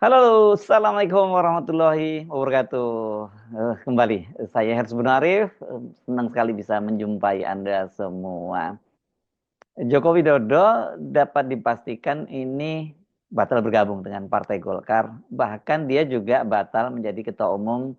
Halo, Assalamualaikum warahmatullahi wabarakatuh. Kembali, saya Hersy Arif. Senang sekali bisa menjumpai Anda semua. Joko Widodo dapat dipastikan ini batal bergabung dengan Partai Golkar. Bahkan dia juga batal menjadi Ketua Umum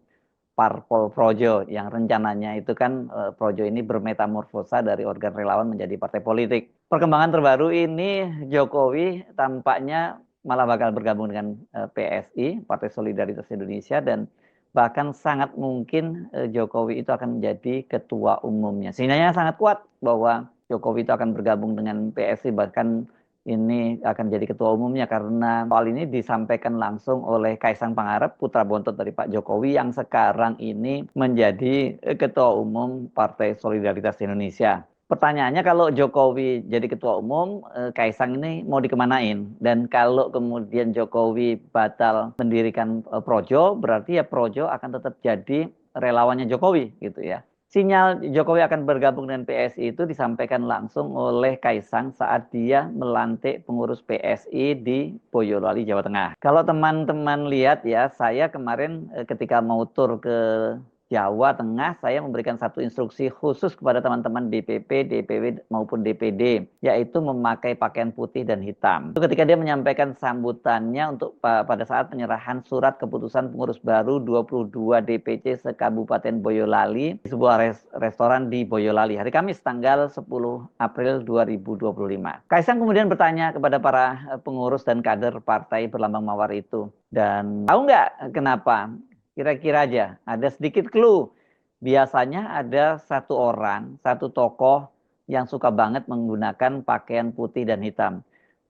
Parpol Projo, yang rencananya itu kan Projo ini bermetamorfosa dari organ relawan menjadi partai politik. Perkembangan terbaru ini Jokowi tampaknya malah bakal bergabung dengan PSI, Partai Solidaritas Indonesia, dan bahkan sangat mungkin Jokowi itu akan menjadi ketua umumnya. Sinyalnya sangat kuat bahwa Jokowi itu akan bergabung dengan PSI, bahkan ini akan jadi ketua umumnya karena soal ini disampaikan langsung oleh Kaisang Pangarep, putra bontot dari Pak Jokowi yang sekarang ini menjadi ketua umum Partai Solidaritas Indonesia. Pertanyaannya, kalau Jokowi jadi ketua umum, Kaisang ini mau dikemanain? Dan kalau kemudian Jokowi batal mendirikan Projo, berarti ya Projo akan tetap jadi relawannya Jokowi gitu ya. Sinyal Jokowi akan bergabung dengan PSI itu disampaikan langsung oleh Kaisang saat dia melantik pengurus PSI di Boyolali, Jawa Tengah. Kalau teman-teman lihat ya, saya kemarin ketika mau tur ke Jawa Tengah, saya memberikan satu instruksi khusus kepada teman-teman DPP, DPW maupun DPD, yaitu memakai pakaian putih dan hitam. Itu ketika dia menyampaikan sambutannya untuk pada saat penyerahan surat keputusan pengurus baru 22 DPC se-Kabupaten Boyolali di sebuah restoran di Boyolali hari Kamis tanggal 10 April 2025. Kaisang kemudian bertanya kepada para pengurus dan kader partai berlambang mawar itu, dan tahu nggak kenapa? Kira-kira aja, ada sedikit clue. Biasanya ada satu orang, satu tokoh yang suka banget menggunakan pakaian putih dan hitam.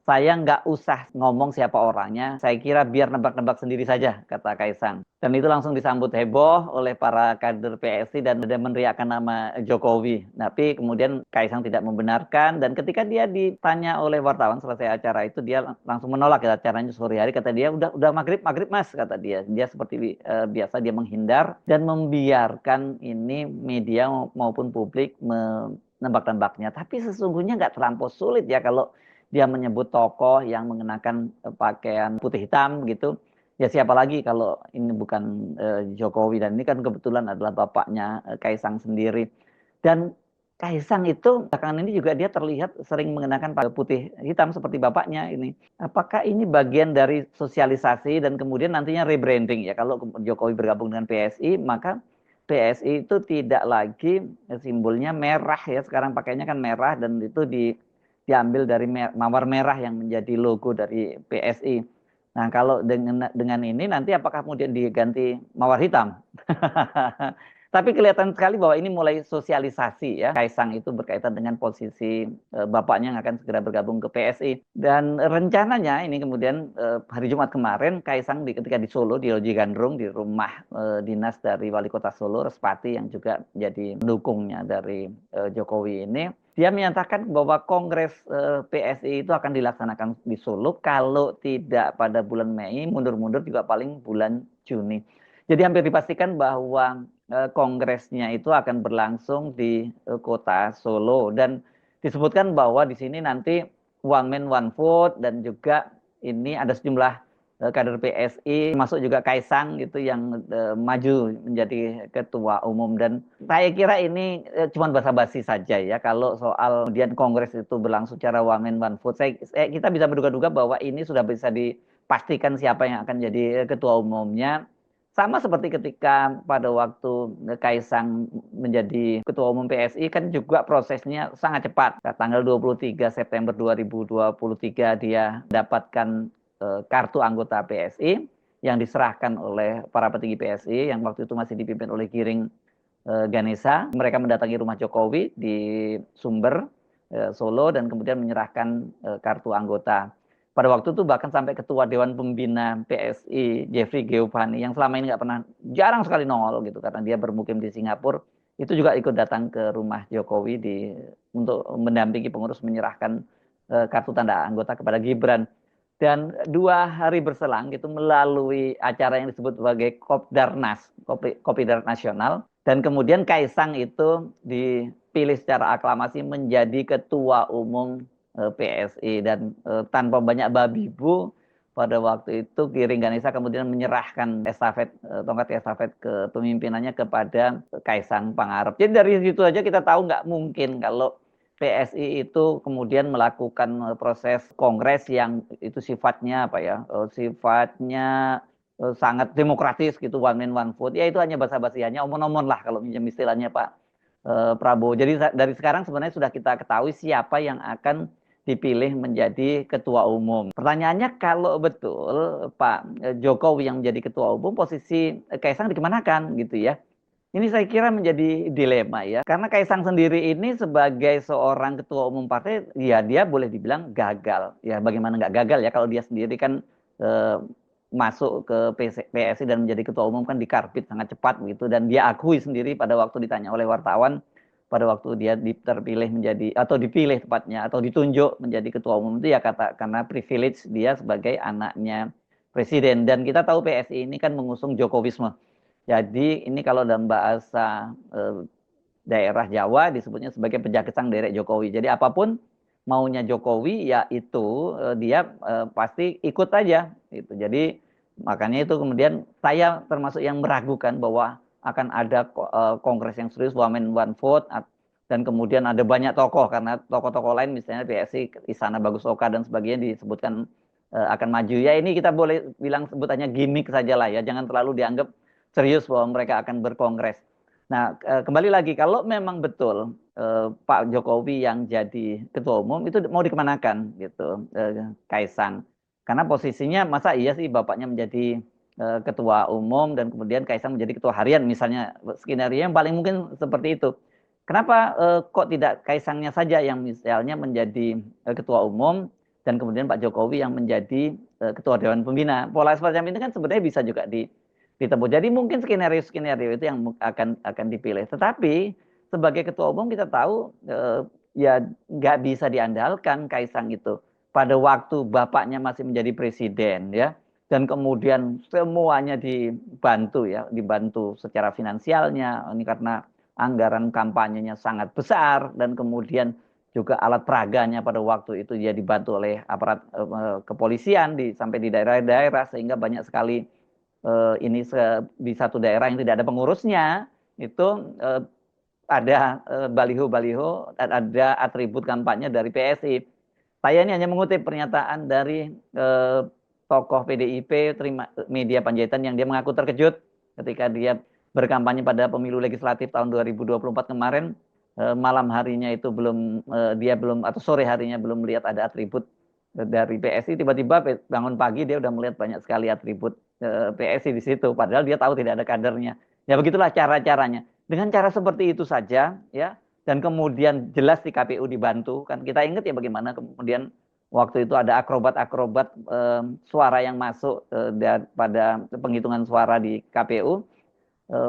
Saya nggak usah ngomong siapa orangnya, saya kira biar nebak-nebak sendiri saja, kata Kaisang. Dan itu langsung disambut heboh oleh para kader PSI dan ada meneriakkan nama Jokowi. Tapi kemudian Kaisang tidak membenarkan, dan ketika dia ditanya oleh wartawan selesai acara itu, dia langsung menolak ya, acaranya sore hari, kata dia udah maghrib mas, kata dia. Dia seperti biasa dia menghindar dan membiarkan ini media maupun publik menebak-nebaknya. Tapi sesungguhnya nggak terlampau sulit ya kalau dia menyebut tokoh yang mengenakan pakaian putih hitam gitu. Ya siapa lagi kalau ini bukan Jokowi, dan ini kan kebetulan adalah bapaknya Kaisang sendiri. Dan Kaisang itu belakangan ini juga dia terlihat sering mengenakan pakaian putih hitam seperti bapaknya ini. Apakah ini bagian dari sosialisasi dan kemudian nantinya rebranding ya? Kalau Jokowi bergabung dengan PSI, maka PSI itu tidak lagi simbolnya merah ya. Sekarang pakainya kan merah, dan itu diambil dari mawar merah yang menjadi logo dari PSI. Nah, kalau dengan ini nanti apakah kemudian diganti mawar hitam? Tapi kelihatan sekali bahwa ini mulai sosialisasi ya. Kaisang itu berkaitan dengan posisi bapaknya yang akan segera bergabung ke PSI. Dan rencananya ini kemudian hari Jumat kemarin Kaisang ketika di Solo, di Loji Gandrung, di rumah dinas dari Wali Kota Solo, Respati, yang juga menjadi pendukungnya dari Jokowi ini, dia menyatakan bahwa Kongres PSI itu akan dilaksanakan di Solo, kalau tidak pada bulan Mei, mundur-mundur juga paling bulan Juni. Jadi hampir dipastikan bahwa kongresnya itu akan berlangsung di kota Solo, dan disebutkan bahwa di sini nanti one man one vote, dan juga ini ada sejumlah kader PSI, masuk juga Kaisang gitu yang maju menjadi ketua umum. Dan saya kira ini cuma basa-basi saja ya. Kalau soal kemudian kongres itu berlangsung secara one man one vote, kita bisa menduga-duga bahwa ini sudah bisa dipastikan siapa yang akan jadi ketua umumnya. Sama seperti ketika pada waktu Kaisang menjadi ketua umum PSI, kan juga prosesnya sangat cepat. Tanggal 23 September 2023 dia dapatkan kartu anggota PSI yang diserahkan oleh para petinggi PSI yang waktu itu masih dipimpin oleh Giring Ganesa. Mereka mendatangi rumah Jokowi di Sumber, Solo, dan kemudian menyerahkan kartu anggota. Pada waktu itu bahkan sampai ketua Dewan Pembina PSI Jeffrey Geovani, yang selama ini nggak pernah, jarang sekali nongol gitu karena dia bermukim di Singapura, itu juga ikut datang ke rumah Jokowi untuk mendampingi pengurus menyerahkan kartu tanda anggota kepada Gibran. Dan 2 hari berselang gitu melalui acara yang disebut sebagai Kopdarnas, Kopdarnas Nasional, dan kemudian Kaisang itu dipilih secara aklamasi menjadi ketua umum PSI, dan tanpa banyak babi bu pada waktu itu Giring Ganesa kemudian menyerahkan tongkat estafet kepemimpinannya kepada Kaisang Pangarep. Jadi dari situ aja kita tahu nggak mungkin kalau PSI itu kemudian melakukan proses kongres yang itu sifatnya apa ya? Sifatnya sangat demokratis gitu, one man one vote. Ya itu hanya basa-basiannya, omon-omon lah kalau minjem istilahnya Pak Prabowo. Jadi dari sekarang sebenarnya sudah kita ketahui siapa yang akan dipilih menjadi ketua umum. Pertanyaannya kalau betul Pak Jokowi yang menjadi ketua umum, posisi Kaisang dikemanakan gitu ya? Ini saya kira menjadi dilema ya, karena Kaisang sendiri ini sebagai seorang ketua umum partai, ya dia boleh dibilang gagal. Ya bagaimana nggak gagal ya kalau dia sendiri kan eh, masuk ke PSI dan menjadi ketua umum kan dikarbit sangat cepat gitu, dan dia akui sendiri pada waktu ditanya oleh wartawan, pada waktu dia terpilih menjadi atau dipilih tepatnya atau ditunjuk menjadi ketua umum itu ya karena privilege dia sebagai anaknya presiden, dan kita tahu PSI ini kan mengusung Jokowisme. Jadi ini kalau dalam bahasa daerah Jawa disebutnya sebagai penjagesang derek Jokowi. Jadi apapun maunya Jokowi ya itu dia pasti ikut aja gitu. Jadi makanya itu kemudian saya termasuk yang meragukan bahwa akan ada kongres yang serius one man one vote, dan kemudian ada banyak tokoh karena tokoh-tokoh lain misalnya PSI Istana Bagus Oka dan sebagainya disebutkan akan maju. Ya ini kita boleh bilang sebutannya gimmick saja lah ya. Jangan terlalu dianggap serius bahwa mereka akan berkongres. Nah, kembali lagi, kalau memang betul Pak Jokowi yang jadi ketua umum itu mau dikemanakan gitu, Kaisang. Karena posisinya masa iya sih bapaknya menjadi ketua umum dan kemudian Kaisang menjadi ketua harian misalnya, skenario yang paling mungkin seperti itu. Kenapa kok tidak Kaisangnya saja yang misalnya menjadi ketua umum dan kemudian Pak Jokowi yang menjadi ketua Dewan Pembina? Pola semacam ini kan sebenarnya bisa juga ditempuh. Jadi mungkin skenario-skenario itu yang akan dipilih. Tetapi sebagai ketua umum kita tahu ya nggak bisa diandalkan Kaisang itu. Pada waktu bapaknya masih menjadi presiden ya, dan kemudian semuanya dibantu ya, dibantu secara finansialnya. Ini karena anggaran kampanyenya sangat besar, dan kemudian juga alat peraganya pada waktu itu dia dibantu oleh aparat kepolisian sampai di daerah-daerah, sehingga banyak sekali ini di satu daerah yang tidak ada pengurusnya itu ada baliho-baliho dan ada atribut kampanye dari PSI. Saya ini hanya mengutip pernyataan dari tokoh PDIP Media Panjaitan yang dia mengaku terkejut ketika dia berkampanye pada pemilu legislatif tahun 2024 kemarin, malam harinya itu dia belum, atau sore harinya belum melihat ada atribut dari PSI. Tiba-tiba bangun pagi dia udah melihat banyak sekali atribut PSI di situ, padahal dia tahu tidak ada kadernya. Ya begitulah cara-caranya. Dengan cara seperti itu saja ya, dan kemudian jelas di KPU dibantu kan, kita ingat ya bagaimana kemudian waktu itu ada akrobat-akrobat suara yang masuk pada penghitungan suara di KPU.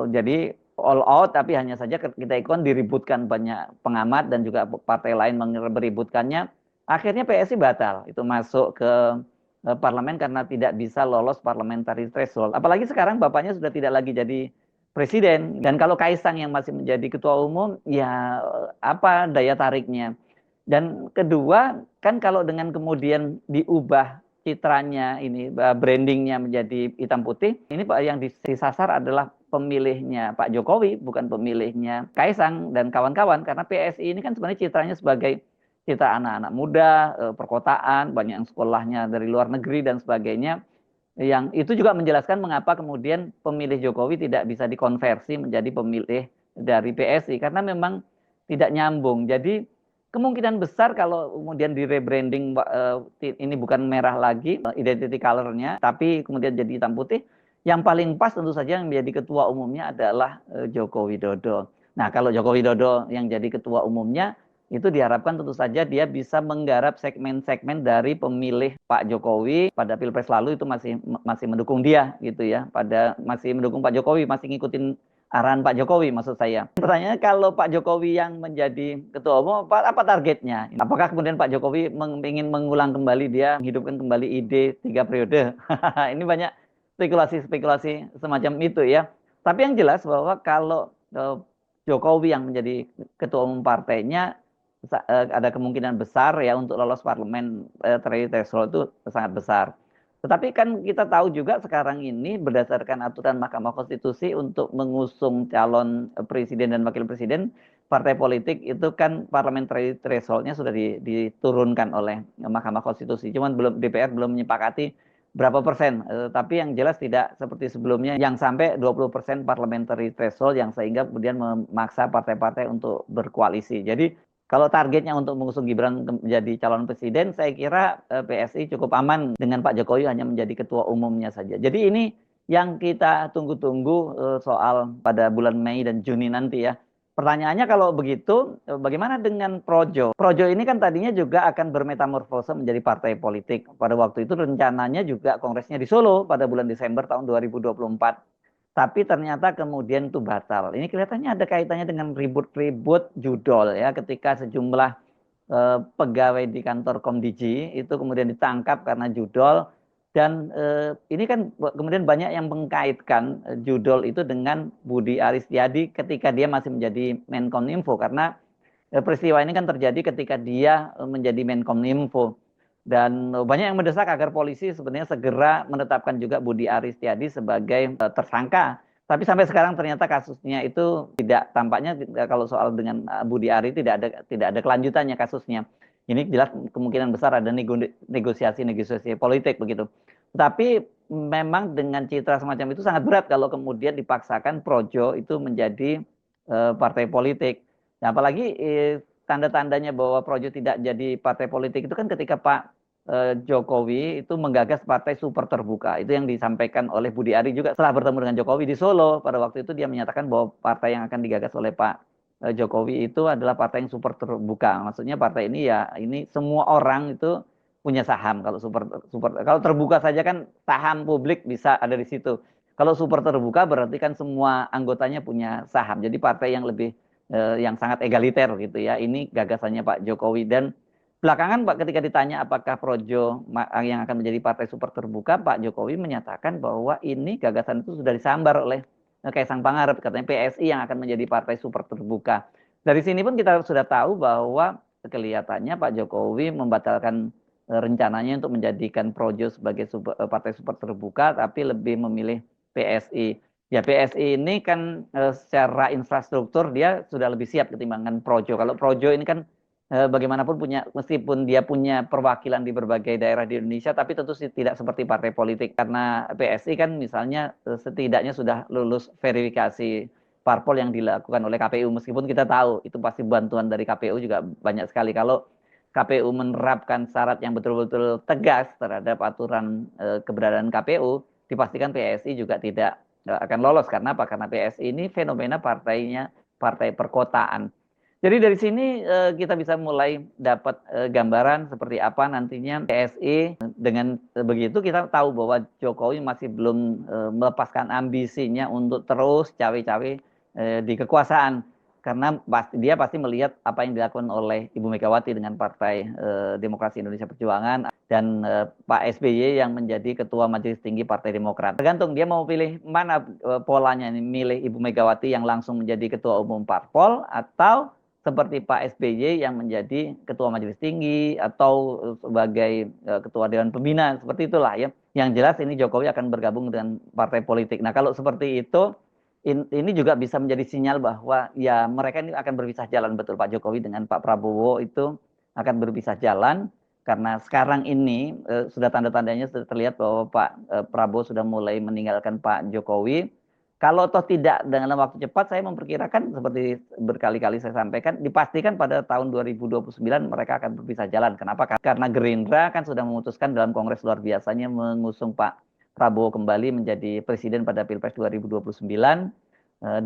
Jadi all out, tapi hanya saja kita ikon diributkan banyak pengamat dan juga partai lain meributkannya. Akhirnya PSI batal itu masuk ke parlemen karena tidak bisa lolos parliamentary threshold. Apalagi sekarang bapaknya sudah tidak lagi jadi presiden, dan kalau Kaisang yang masih menjadi ketua umum ya apa daya tariknya. Dan kedua kan kalau dengan kemudian diubah citranya ini, brandingnya menjadi hitam putih, ini Pak yang disasar adalah pemilihnya Pak Jokowi, bukan pemilihnya Kaisang dan kawan-kawan, karena PSI ini kan sebenarnya citranya sebagai citra anak-anak muda, perkotaan, banyak yang sekolahnya dari luar negeri dan sebagainya, yang itu juga menjelaskan mengapa kemudian pemilih Jokowi tidak bisa dikonversi menjadi pemilih dari PSI, karena memang tidak nyambung. Jadi kemungkinan besar kalau kemudian di rebranding ini bukan merah lagi identity color-nya, tapi kemudian jadi hitam putih, yang paling pas tentu saja yang menjadi ketua umumnya adalah Joko Widodo. Nah, kalau Joko Widodo yang jadi ketua umumnya, itu diharapkan tentu saja dia bisa menggarap segmen-segmen dari pemilih Pak Jokowi pada Pilpres lalu, itu masih mendukung dia gitu ya, masih mendukung Pak Jokowi, masih ngikutin arahan Pak Jokowi maksud saya. Pertanyaannya kalau Pak Jokowi yang menjadi ketua umum, apa targetnya? Apakah kemudian Pak Jokowi ingin mengulang kembali, dia menghidupkan kembali ide 3 periode? Ini banyak spekulasi-spekulasi semacam itu ya. Tapi yang jelas bahwa kalau Jokowi yang menjadi ketua umum partainya, ada kemungkinan besar ya untuk lolos parlemen threshold itu sangat besar. Tetapi kan kita tahu juga sekarang ini berdasarkan aturan Mahkamah Konstitusi untuk mengusung calon presiden dan wakil presiden, partai politik itu kan parliamentary threshold-nya sudah diturunkan oleh Mahkamah Konstitusi. Cuman DPR belum menyepakati berapa persen. Tapi yang jelas tidak seperti sebelumnya yang sampai 20% parliamentary threshold yang sehingga kemudian memaksa partai-partai untuk berkoalisi. Jadi kalau targetnya untuk mengusung Gibran menjadi calon presiden, saya kira PSI cukup aman dengan Pak Jokowi hanya menjadi ketua umumnya saja. Jadi ini yang kita tunggu-tunggu soal pada bulan Mei dan Juni nanti ya. Pertanyaannya kalau begitu, bagaimana dengan Projo? Projo ini kan tadinya juga akan bermetamorfose menjadi partai politik. Pada waktu itu rencananya juga kongresnya di Solo pada bulan Desember tahun 2024. Tapi ternyata kemudian itu batal. Ini kelihatannya ada kaitannya dengan ribut-ribut judol ya, ketika sejumlah pegawai di kantor Komdiji itu kemudian ditangkap karena judol, dan ini kan kemudian banyak yang mengkaitkan judol itu dengan Budi Aristiadi ketika dia masih menjadi Menkominfo, karena peristiwa ini kan terjadi ketika dia menjadi Menkominfo. Dan banyak yang mendesak agar polisi sebenarnya segera menetapkan juga Budi Aristiadi sebagai tersangka. Tapi sampai sekarang ternyata kasusnya itu tidak, tampaknya kalau soal dengan Budi Ari tidak ada kelanjutannya kasusnya. Ini jelas kemungkinan besar ada negosiasi politik begitu. Tapi memang dengan citra semacam itu sangat berat kalau kemudian dipaksakan Projo itu menjadi partai politik. Nah, apalagi tanda-tandanya bahwa Projo tidak jadi partai politik itu kan ketika Pak Jokowi itu menggagas partai super terbuka. Itu yang disampaikan oleh Budi Ari juga setelah bertemu dengan Jokowi di Solo. Pada waktu itu dia menyatakan bahwa partai yang akan digagas oleh Pak Jokowi itu adalah partai yang super terbuka. Maksudnya partai ini ya ini semua orang itu punya saham. Kalau kalau terbuka saja kan saham publik bisa ada di situ. Kalau super terbuka berarti kan semua anggotanya punya saham. Jadi partai yang lebih yang sangat egaliter gitu ya. Ini gagasannya Pak Jokowi. Dan belakangan Pak ketika ditanya apakah Projo yang akan menjadi partai super terbuka, Pak Jokowi menyatakan bahwa ini gagasan itu sudah disambar oleh Kaisang Pangarep, katanya PSI yang akan menjadi partai super terbuka. Dari sini pun kita sudah tahu bahwa kelihatannya Pak Jokowi membatalkan rencananya untuk menjadikan Projo sebagai partai super terbuka, tapi lebih memilih PSI. Ya PSI ini kan secara infrastruktur dia sudah lebih siap ketimbangan Projo. Kalau Projo ini kan bagaimanapun meskipun dia punya perwakilan di berbagai daerah di Indonesia, tapi tentu tidak seperti partai politik, karena PSI kan misalnya setidaknya sudah lulus verifikasi parpol yang dilakukan oleh KPU, meskipun kita tahu itu pasti bantuan dari KPU juga banyak sekali. Kalau KPU menerapkan syarat yang betul-betul tegas terhadap aturan keberadaan KPU, dipastikan PSI juga tidak akan lolos. Karena apa? Karena PSI ini fenomena partainya partai perkotaan. Jadi dari sini kita bisa mulai dapat gambaran seperti apa nantinya PSI. Dengan begitu kita tahu bahwa Jokowi masih belum melepaskan ambisinya untuk terus cawe-cawe di kekuasaan. Karena dia pasti melihat apa yang dilakukan oleh Ibu Megawati dengan Partai Demokrasi Indonesia Perjuangan dan Pak SBY yang menjadi Ketua Majelis Tinggi Partai Demokrat. Tergantung dia mau pilih mana polanya, milih Ibu Megawati yang langsung menjadi Ketua Umum Parpol, atau seperti Pak SBY yang menjadi Ketua Majelis Tinggi atau sebagai Ketua Dewan Pembina, seperti itulah ya. Yang jelas ini Jokowi akan bergabung dengan partai politik. Nah kalau seperti itu, ini juga bisa menjadi sinyal bahwa ya mereka ini akan berpisah jalan, betul. Pak Jokowi dengan Pak Prabowo itu akan berpisah jalan, karena sekarang ini sudah tanda-tandanya sudah terlihat bahwa Pak Prabowo sudah mulai meninggalkan Pak Jokowi. Kalau toh tidak dalam waktu cepat, saya memperkirakan seperti berkali-kali saya sampaikan, dipastikan pada tahun 2029 mereka akan berpisah jalan. Kenapa? Karena Gerindra kan sudah memutuskan dalam kongres luar biasanya mengusung Pak Prabowo kembali menjadi presiden pada Pilpres 2029.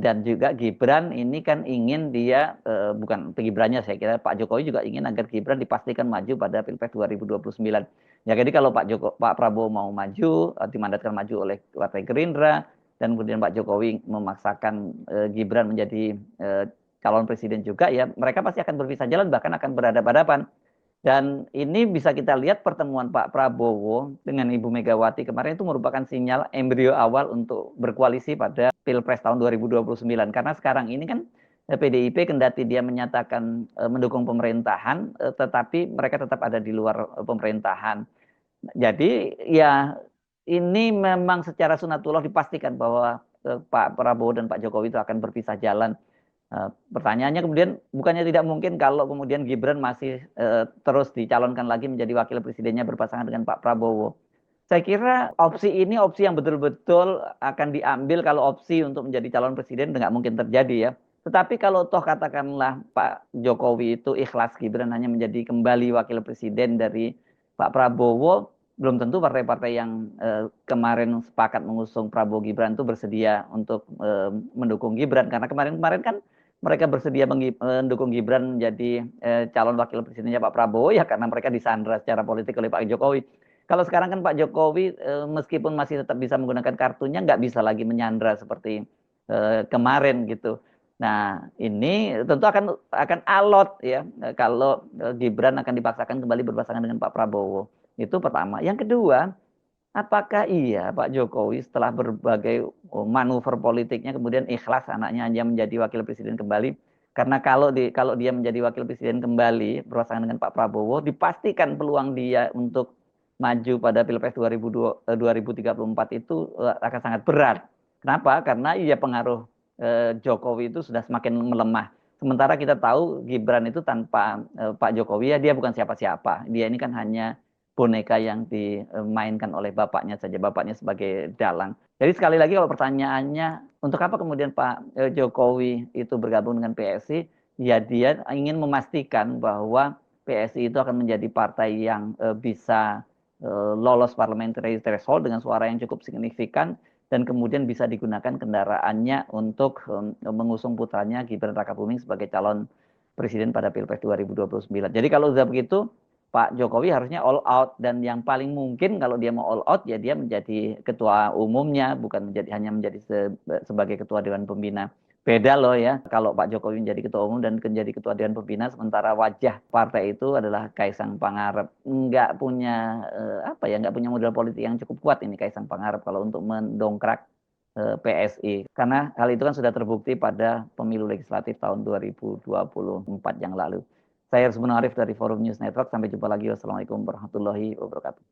Dan juga Gibran ini kan ingin dia, bukan Gibrannya, saya kira Pak Jokowi juga ingin agar Gibran dipastikan maju pada Pilpres 2029. Ya jadi kalau Pak Prabowo mau maju, dimandatkan maju oleh Partai Gerindra, dan kemudian Pak Jokowi memaksakan Gibran menjadi calon presiden juga, ya mereka pasti akan berpisah jalan, bahkan akan berhadapan-hadapan. Dan ini bisa kita lihat pertemuan Pak Prabowo dengan Ibu Megawati kemarin itu merupakan sinyal embrio awal untuk berkoalisi pada Pilpres tahun 2029. Karena sekarang ini kan PDIP kendati dia menyatakan mendukung pemerintahan, tetapi mereka tetap ada di luar pemerintahan. Jadi ya ini memang secara sunatullah dipastikan bahwa Pak Prabowo dan Pak Jokowi itu akan berpisah jalan. Pertanyaannya kemudian, bukannya tidak mungkin kalau kemudian Gibran masih terus dicalonkan lagi menjadi wakil presidennya berpasangan dengan Pak Prabowo. Saya kira opsi ini opsi yang betul-betul akan diambil kalau opsi untuk menjadi calon presiden nggak mungkin terjadi ya. Tetapi kalau toh katakanlah Pak Jokowi itu ikhlas Gibran hanya menjadi kembali wakil presiden dari Pak Prabowo, belum tentu partai-partai yang kemarin sepakat mengusung Prabowo Gibran itu bersedia untuk mendukung Gibran. Karena kemarin-kemarin kan mereka bersedia mendukung Gibran menjadi calon wakil presidennya Pak Prabowo ya karena mereka disandra secara politik oleh Pak Jokowi. Kalau sekarang kan Pak Jokowi meskipun masih tetap bisa menggunakan kartunya, nggak bisa lagi menyandra seperti kemarin gitu. Nah ini tentu akan alot ya kalau Gibran akan dipaksakan kembali berpasangan dengan Pak Prabowo. Itu pertama. Yang kedua, apakah iya Pak Jokowi setelah berbagai manuver politiknya kemudian ikhlas anaknya hanya menjadi wakil presiden kembali? Karena kalau dia menjadi wakil presiden kembali berpasangan dengan Pak Prabowo, dipastikan peluang dia untuk maju pada Pilpres 2034 itu akan sangat berat. Kenapa? Karena iya pengaruh Jokowi itu sudah semakin melemah. Sementara kita tahu Gibran itu tanpa Pak Jokowi ya dia bukan siapa-siapa. Dia ini kan hanya boneka yang dimainkan oleh bapaknya saja, bapaknya sebagai dalang. Jadi sekali lagi kalau pertanyaannya, untuk apa kemudian Pak Jokowi itu bergabung dengan PSI? Ya dia ingin memastikan bahwa PSI itu akan menjadi partai yang bisa lolos parliamentary threshold dengan suara yang cukup signifikan dan kemudian bisa digunakan kendaraannya untuk mengusung putranya Gibran Rakabuming sebagai calon presiden pada Pilpres 2029. Jadi kalau sudah begitu, Pak Jokowi harusnya all out dan yang paling mungkin kalau dia mau all out ya dia menjadi ketua umumnya bukan hanya menjadi sebagai ketua dewan pembina. Beda loh ya kalau Pak Jokowi menjadi ketua umum dan menjadi ketua dewan pembina sementara wajah partai itu adalah Kaisang Pangarep. Nggak punya nggak punya modal politik yang cukup kuat ini Kaisang Pangarep kalau untuk mendongkrak PSI. Karena hal itu kan sudah terbukti pada pemilu legislatif tahun 2024 yang lalu. Saya Hersbun Arif dari Forum News Network. Sampai jumpa lagi. Wassalamualaikum warahmatullahi wabarakatuh.